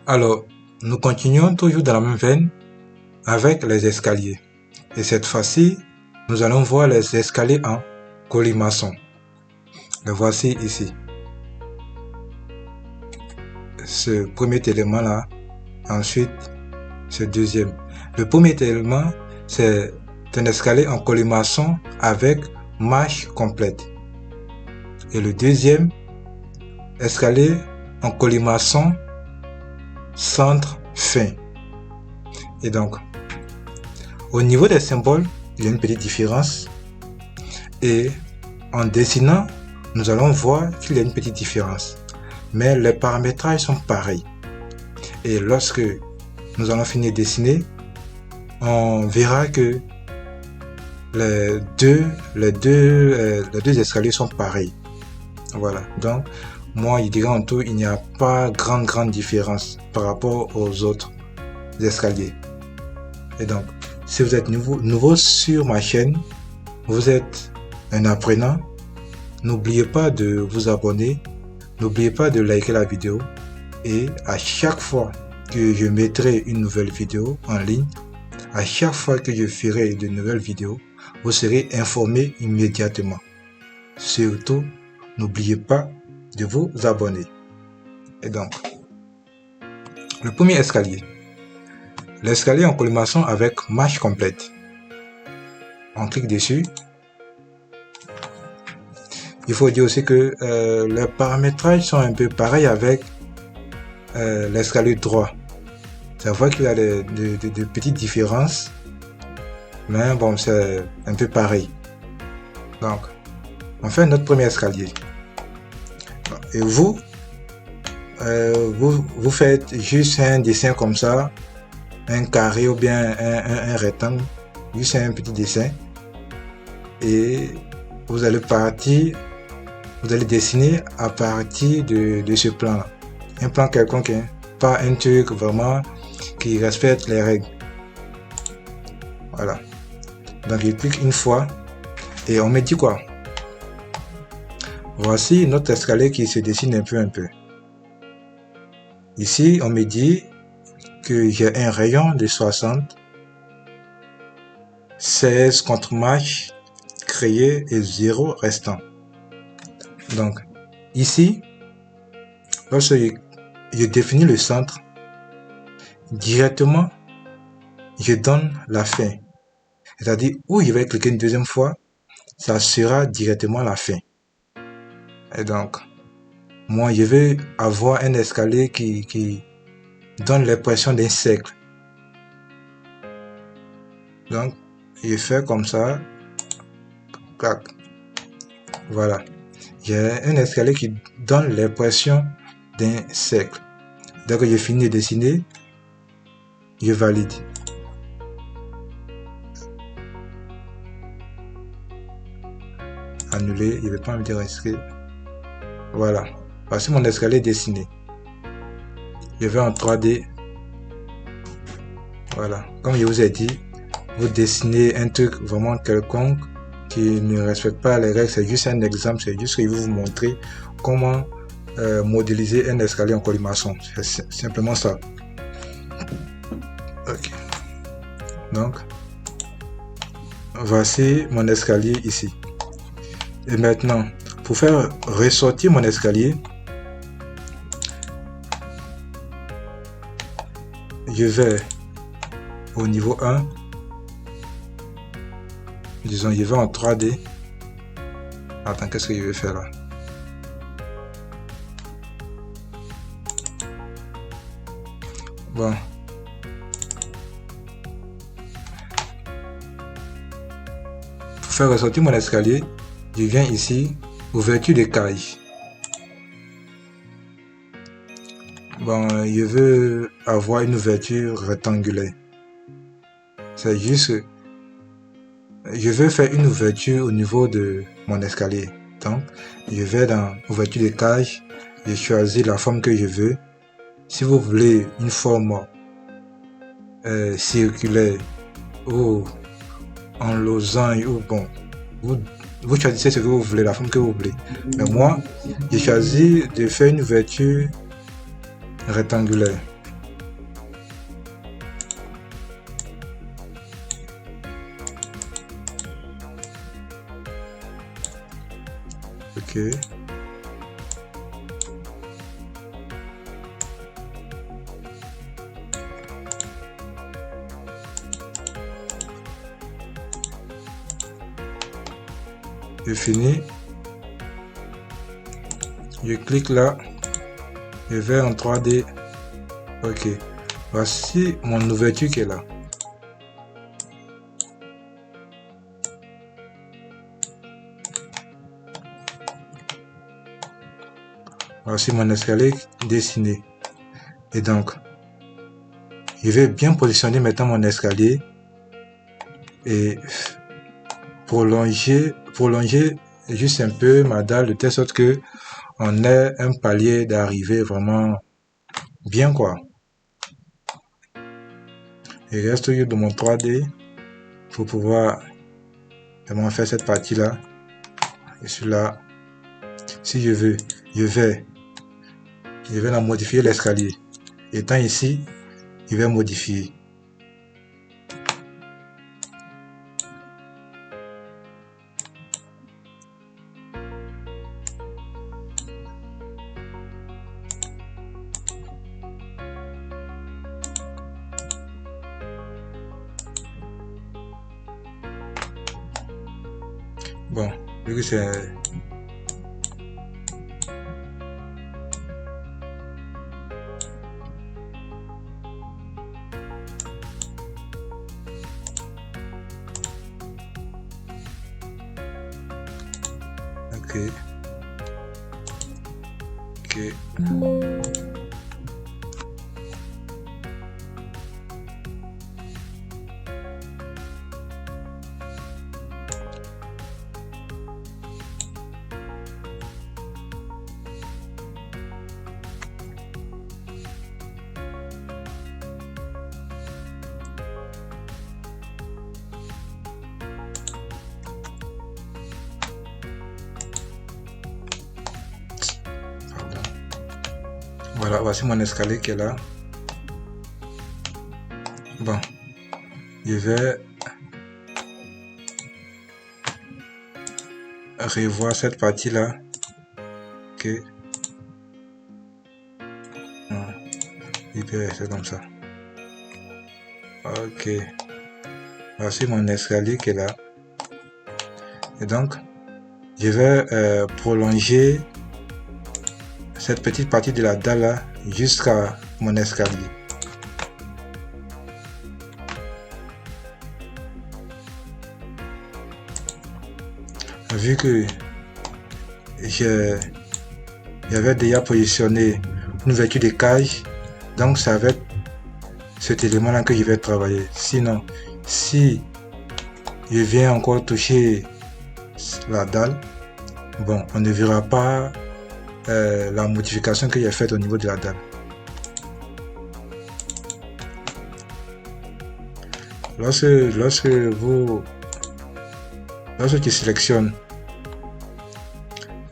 Alors, nous continuons toujours dans la même veine avec les escaliers. Et cette fois-ci, nous allons voir les escaliers en colimaçon. Le voici ici. Ce premier élément-là, ensuite ce deuxième. Le premier élément, c'est un escalier en colimaçon avec marche complète. Et le deuxième, escalier en colimaçon centre fin. Et donc, au niveau des symboles, il y a une petite différence. Et en dessinant, nous allons voir qu'il y a une petite différence. Mais les paramétrages sont pareils. Et lorsque nous allons finir de dessiner, on verra que les deux escaliers sont pareils. Voilà. Donc, moi, je dirais en tout, il n'y a pas grande différence par rapport aux autres escaliers. Et donc, si vous êtes nouveau sur ma chaîne, vous êtes un apprenant, n'oubliez pas de vous abonner, n'oubliez pas de liker la vidéo et à chaque fois que je mettrai une nouvelle vidéo en ligne, à chaque fois que je ferai de nouvelles vidéos, vous serez informé immédiatement. Surtout, n'oubliez pas de vous abonner. Et donc, le premier escalier. L'escalier en colimaçon avec marche complète. On clique dessus. Il faut dire aussi que les paramétrages sont un peu pareils avec l'escalier droit. Ça voit qu'il y a de petites différences. Mais bon, c'est un peu pareil. Donc, on fait notre premier escalier. Et vous faites juste un dessin comme ça, un carré ou bien un rectangle, juste un petit dessin. Et vous allez dessiner à partir de ce plan là. Un plan quelconque, hein, pas un truc vraiment qui respecte les règles. Voilà. Donc je clique une fois et on me dit quoi? Voici notre escalier qui se dessine un peu. Ici, on me dit que j'ai un rayon de 60, 16 contre-marche créé et 0 restant. Donc, ici, lorsque je définis le centre, directement, je donne la fin. C'est-à-dire, où je vais cliquer une deuxième fois, ça sera directement la fin. Et donc, moi, je vais avoir un escalier qui donne l'impression d'un cercle. Donc, je fais comme ça. Clac. Voilà. J'ai un escalier qui donne l'impression d'un cercle. Dès que j'ai fini de dessiner, je valide. Annuler, il ne veut pas me dire inscrire. Voilà. Voici mon escalier dessiné. Je vais en 3D. Voilà. Comme je vous ai dit, vous dessinez un truc vraiment quelconque qui ne respecte pas les règles. C'est juste un exemple. C'est juste que je vais vous montrer comment modéliser un escalier en colimaçon. C'est simplement ça. Ok. Donc, voici mon escalier ici. Et maintenant, pour faire ressortir mon escalier, je vais au niveau 1, disons, je vais en 3D. Attends, qu'est-ce que je vais faire là? Bon. Pour faire ressortir mon escalier, je viens ici, ouverture de cage. Bon, je veux avoir une ouverture rectangulaire. C'est juste que je veux faire une ouverture au niveau de mon escalier. Donc, je vais dans ouverture de cage, je choisis la forme que je veux. Si vous voulez une forme circulaire ou en losange ou bon, vous choisissez ce que vous voulez, la forme que vous voulez. Mais moi, j'ai choisi de faire une ouverture rectangulaire. Ok. Je finis. Je clique là. Je vais en 3D. Ok. Voici mon ouverture qui est là. Voici mon escalier dessiné. Et donc, je vais bien positionner maintenant mon escalier et prolonger juste un peu ma dalle de telle sorte que on ait un palier d'arrivée vraiment bien quoi. Il reste toujours de mon 3D pour pouvoir vraiment faire cette partie là. Et celui-là, si je veux, je vais la modifier l'escalier. Étant ici, je vais modifier. Bon, vu que c'est... Ok. Ok. Voilà, voici mon escalier qui est là. Bon, je vais revoir cette partie là. Ok. Il peut rester comme ça. Ok. Voici mon escalier qui est là. Et donc, je vais prolonger cette petite partie de la dalle là jusqu'à mon escalier. Vu que j'avais déjà positionné une ouverture de cage, donc ça va être cet élément là que je vais travailler. Sinon, si je viens encore toucher la dalle, bon, on ne verra pas la modification que j'ai faite au niveau de la dalle. Lorsque tu sélectionnes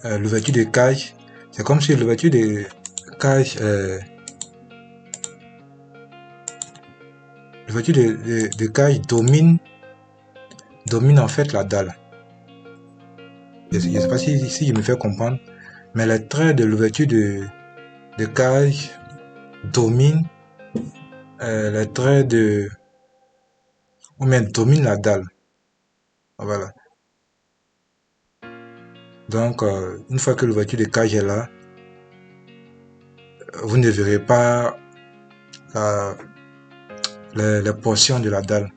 l'ouverture de cage, c'est comme si l'ouverture de cage domine en fait la dalle. Je ne sais pas si je me fais comprendre, mais les traits de l'ouverture de cage dominent les traits de... ou même domine la dalle. Voilà. Donc, une fois que l'ouverture de cage est là, vous ne verrez pas les portions de la dalle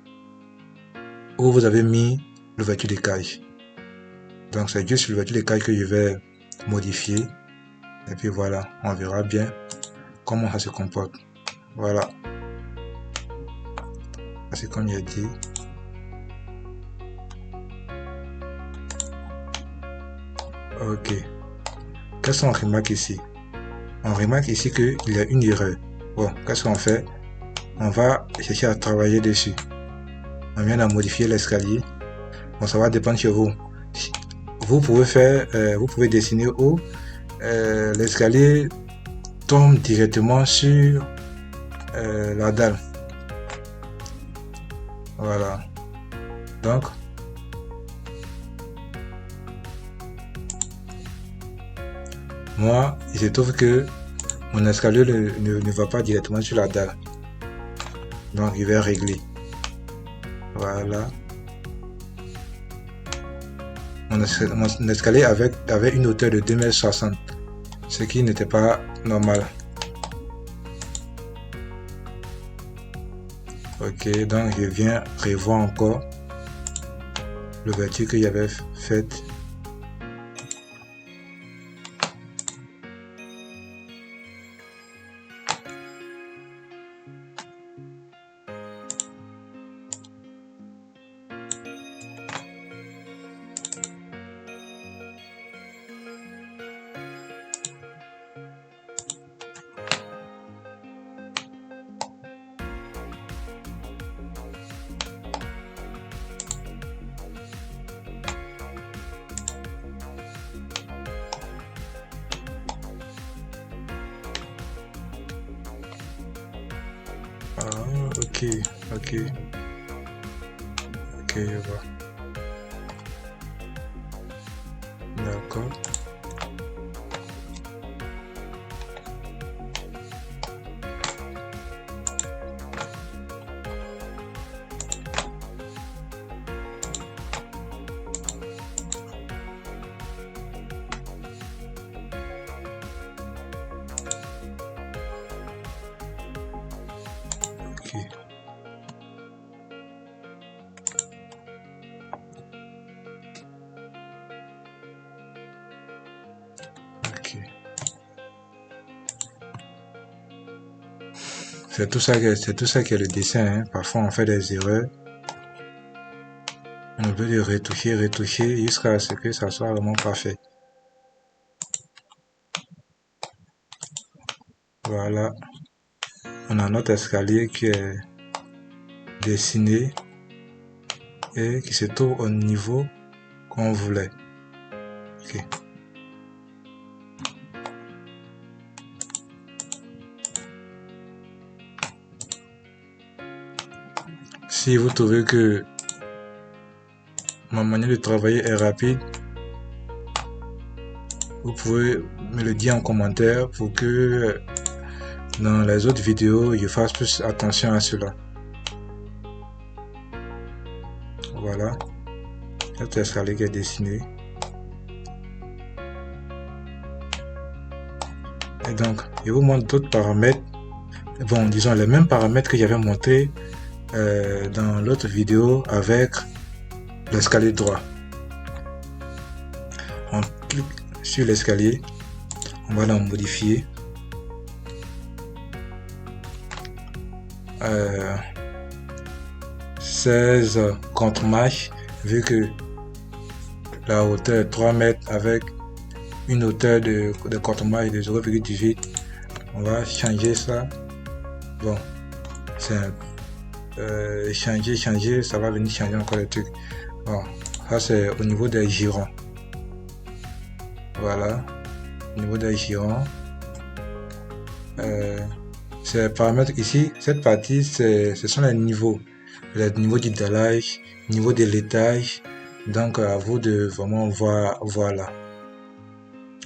où vous avez mis l'ouverture de cage. Donc, c'est juste l'ouverture de cage que je vais modifier. Et puis voilà, on verra bien comment ça se comporte. Voilà. C'est comme j'ai dit. Ok. Qu'est-ce qu'on remarque ici? On remarque ici qu'il y a une erreur. Bon, qu'est-ce qu'on fait? On va chercher à travailler dessus. On vient à modifier l'escalier. Bon, ça va dépendre chez vous. Vous pouvez dessiner où l'escalier tombe directement sur la dalle. Voilà. Donc, Moi, il se trouve que mon escalier ne va pas directement sur la dalle. Donc, je vais régler. Voilà. Mon escalier avait une hauteur de 2,60 m, ce qui n'était pas normal. Ok, donc je viens revoir encore l'ouverture que j'avais faite. Ah, ok, je vois. D'accord. Ok. Ok. C'est tout ça qui est le dessin, hein. Parfois on fait des erreurs. On veut le retoucher jusqu'à ce que ça soit vraiment parfait. Voilà. On a notre escalier qui est dessiné et qui se trouve au niveau qu'on voulait. Ok. Si vous trouvez que ma manière de travailler est rapide, vous pouvez me le dire en commentaire pour que dans les autres vidéos, je fasse plus attention à cela. Voilà. Notre escalier qui est dessiné. Et donc, je vous montre d'autres paramètres. Bon, disons les mêmes paramètres que j'avais montré dans l'autre vidéo avec l'escalier droit. On clique sur l'escalier, on va la modifier. 16 contre-marches, vu que la hauteur est 3 mètres avec une hauteur de contre-marche de 0,18. On va changer ça. Bon, c'est changer, ça va venir changer encore les trucs. Bon, ça c'est au niveau des girons. Voilà, au niveau des girons. Ces paramètres ici, cette partie, ce sont les niveaux du dallage, niveau de l'étage. Donc à vous de vraiment voir là.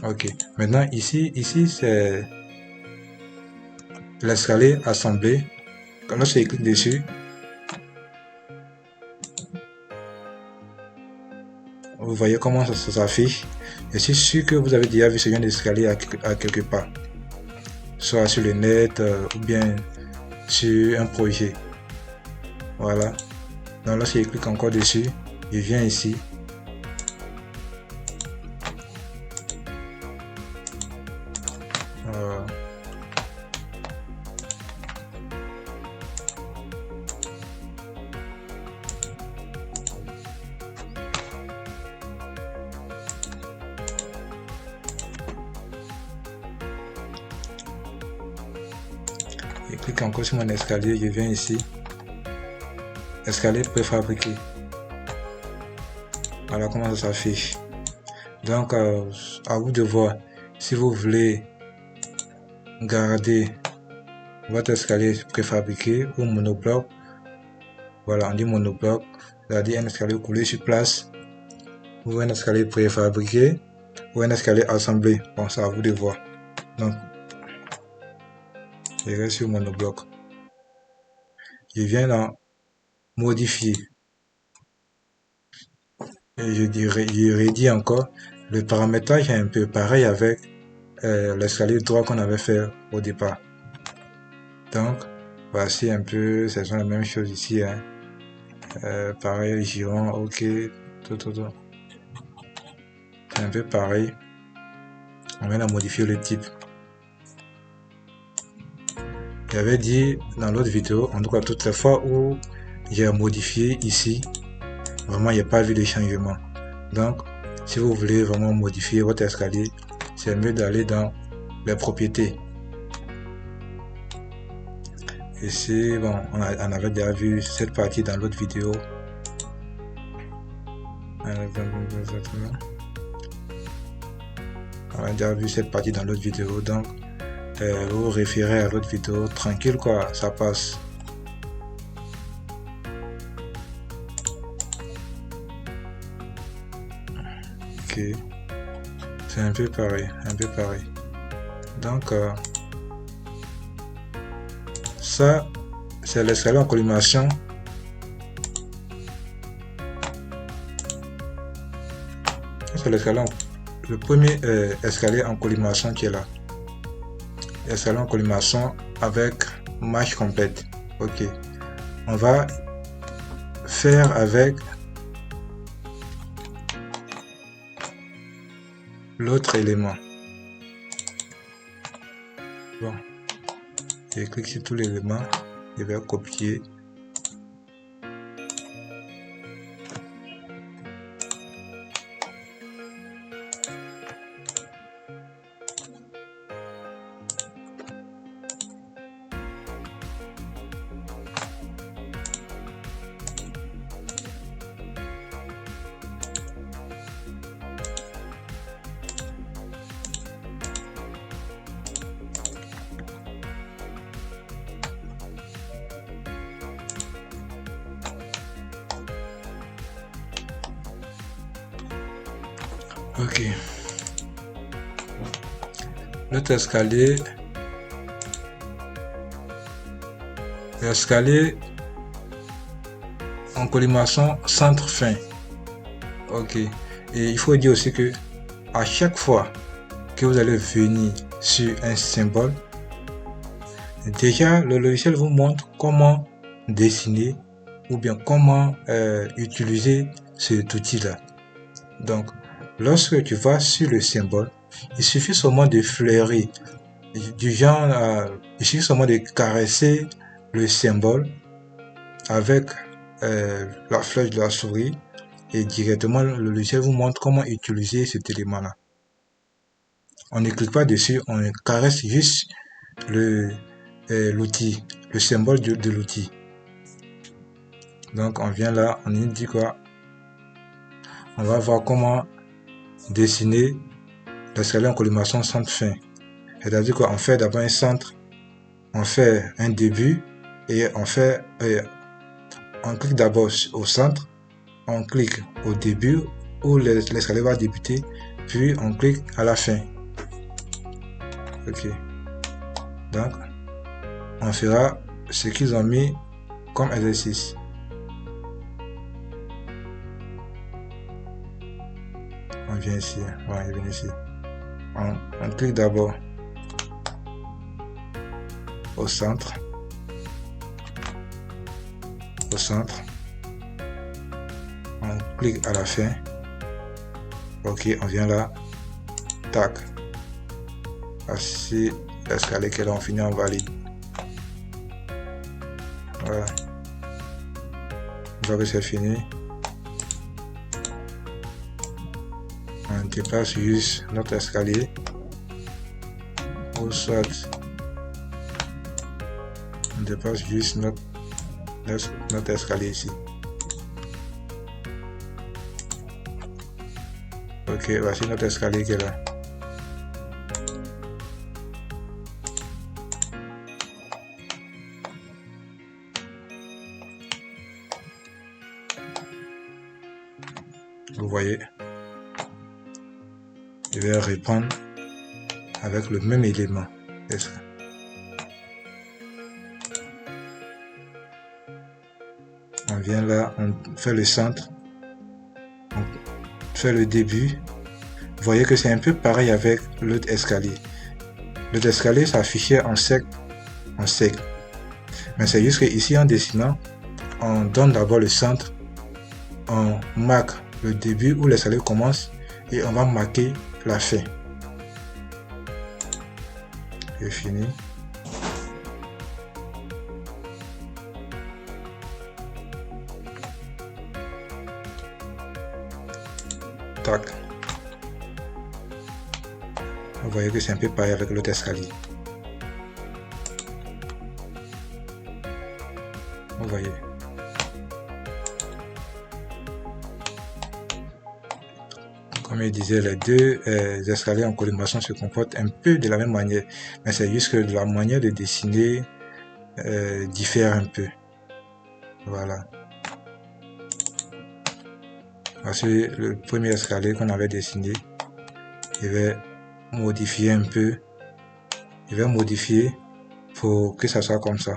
Ok, maintenant ici c'est l'escalier assemblé. Quand on se clique dessus, vous voyez comment ça s'affiche. Je suis sûr que vous avez déjà vu ce genre d'escalier à quelque part, soit sur le net ou bien sur un projet. Voilà. Donc là, si je clique encore dessus, je viens ici. Je clique encore sur mon escalier, je viens ici. Escalier préfabriqué. Voilà comment ça s'affiche. Donc à vous de voir si vous voulez garder votre escalier préfabriqué ou monobloc. Voilà, on dit monobloc, c'est-à-dire un escalier coulé sur place ou un escalier préfabriqué. ou un escalier assemblé. Bon, c'est à vous de voir. Donc, je reste sur monobloc. Je viens dans modifier. Et je redis encore, le paramétrage est un peu pareil avec l'escalier droit qu'on avait fait au départ. Donc, voici un peu, ce sont la même chose ici. Hein. Pareil, giron, ok, tout. C'est un peu pareil. On vient de modifier le type. J'avais dit dans l'autre vidéo, en tout cas toutes les fois où j'ai modifié ici, vraiment il n'y a pas vu de changement. Donc, si vous voulez vraiment modifier votre escalier, c'est mieux d'aller dans les propriétés. Ici, bon, on avait déjà vu cette partie dans l'autre vidéo. On a déjà vu cette partie dans l'autre vidéo, donc vous référez à l'autre vidéo, tranquille quoi, ça passe. Ok, c'est un peu pareil, Donc ça, c'est l'escalier en colimaçon. C'est l'escalier, le premier escalier en colimaçon qui est là. Escalier en colimaçon avec marche complète. Ok, on va faire avec l'autre élément. Bon, je clique sur tout l'élément, je vais copier. Ok. L'autre escalier. L'escalier en colimaçon centre-fin. Ok. Et il faut dire aussi que à chaque fois que vous allez venir sur un symbole, déjà le logiciel vous montre comment dessiner ou bien comment utiliser cet outil-là. Donc, lorsque tu vas sur le symbole, il suffit seulement de fleurir, du genre, il suffit seulement de caresser le symbole avec la flèche de la souris et directement le logiciel vous montre comment utiliser cet élément-là. On ne clique pas dessus, on caresse juste l'outil, le symbole de l'outil. Donc on vient là, on dit quoi? On va voir comment dessiner l'escalier en colimaçon centre-fin. C'est-à-dire qu'on fait d'abord un centre, on fait un début et on clique d'abord au centre, on clique au début où l'escalier va débuter, puis on clique à la fin. Ok. Donc, on fera ce qu'ils ont mis comme exercice. On vient ici, on va venir ici. On clique d'abord au centre. On clique à la fin. Ok, on vient là. Tac. Voici l'escalier que là on finit en valide. Voilà. Une fois que c'est fini, on dépasse juste notre escalier. Ou soit on dépasse juste notre escalier ici. Ok, voici notre escalier qui est là. Vous voyez. Je vais reprendre avec le même élément. On vient là, on fait le centre, on fait le début. Vous voyez que c'est un peu pareil avec l'autre escalier. L'autre escalier s'affichait en sec, mais c'est juste que ici en dessinant, on donne d'abord le centre, on marque le début où l'escalier commence et on va marquer la fin. J'ai fini. Tac. Vous voyez que c'est un peu pareil avec l'autre escalier. Vous voyez. Comme je disais, les deux escaliers en colimaçon se comportent un peu de la même manière. Mais c'est juste que la manière de dessiner diffère un peu. Voilà. Voici le premier escalier qu'on avait dessiné. Je vais modifier un peu. Je vais modifier pour que ça soit comme ça.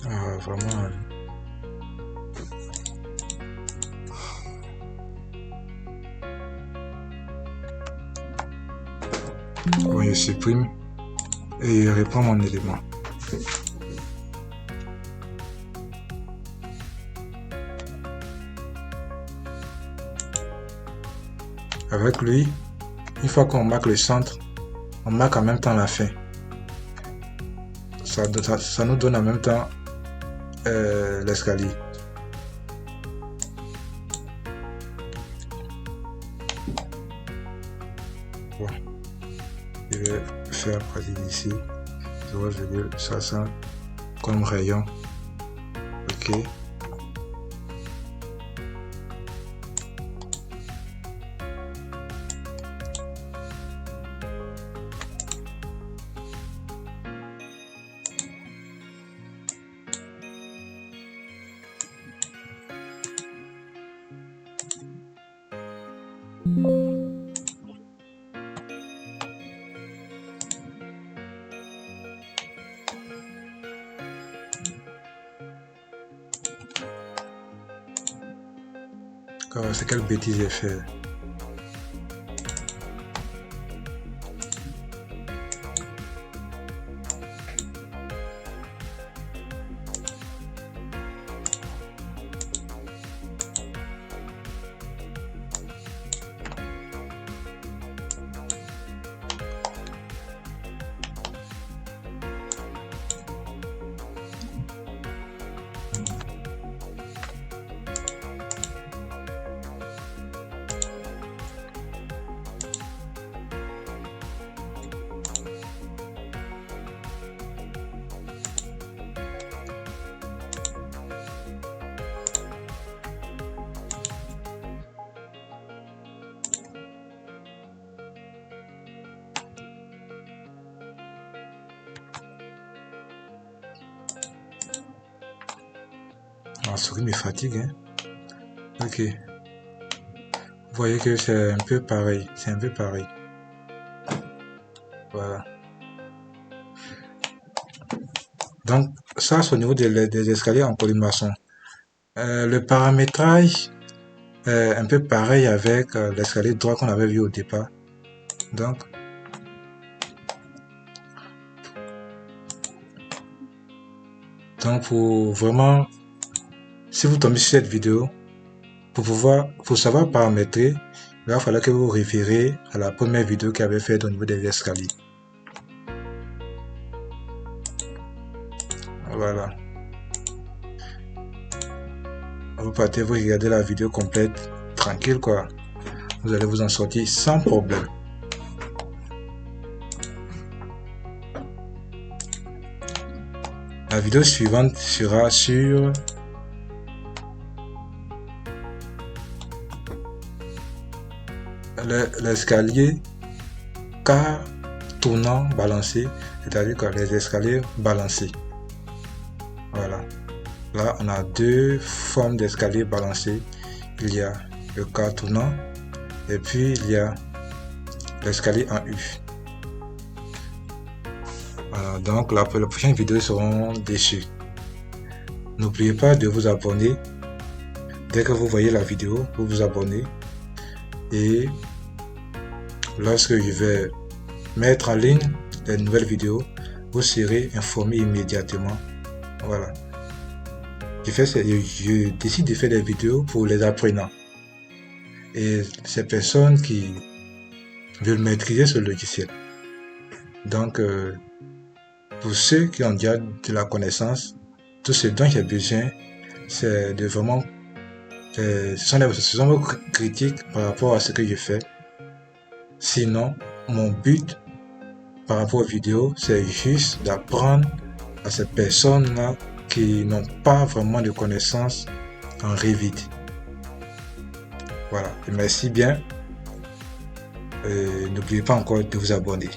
Ah, vraiment. Bon, je supprime et je reprends mon élément. Avec lui, une fois qu'on marque le centre, on marque en même temps la fin. Ça nous donne en même temps l'escalier. Bon. Je vais faire partir d'ici 0,60 comme rayon. Ok. C'est quelle bêtise j'ai fait. La souris me fatigue, hein. Ok. Vous voyez que c'est un peu pareil. C'est un peu pareil. Voilà. Donc, ça, c'est au niveau des escaliers en colimaçon. Le paramétrage est un peu pareil avec l'escalier droit qu'on avait vu au départ. Donc, pour vraiment, si vous tombez sur cette vidéo, pour savoir paramétrer, il va falloir que vous référez à la première vidéo qu'il avait faite au niveau des escaliers. Voilà. Vous partez, vous regardez la vidéo complète, tranquille quoi. Vous allez vous en sortir sans problème. La vidéo suivante sera sur l'escalier car tournant balancé, c'est-à-dire que les escaliers balancés. Voilà. Là, on a deux formes d'escalier balancés. Il y a le car tournant et puis il y a l'escalier en U. Voilà, donc la prochaine vidéo seront dessus. N'oubliez pas de vous abonner. Dès que vous voyez la vidéo, vous vous abonnez. Et lorsque je vais mettre en ligne les nouvelles vidéos, vous serez informé immédiatement. Voilà. Je décide de faire des vidéos pour les apprenants. Et ces personnes qui veulent maîtriser ce logiciel. Donc, pour ceux qui ont déjà de la connaissance, tout ce dont j'ai besoin, c'est de vraiment... ce sont vos critiques par rapport à ce que je fais. Sinon, mon but par rapport aux vidéos, c'est juste d'apprendre à ces personnes-là qui n'ont pas vraiment de connaissances en Revit. Voilà, et merci bien. N'oubliez pas encore de vous abonner.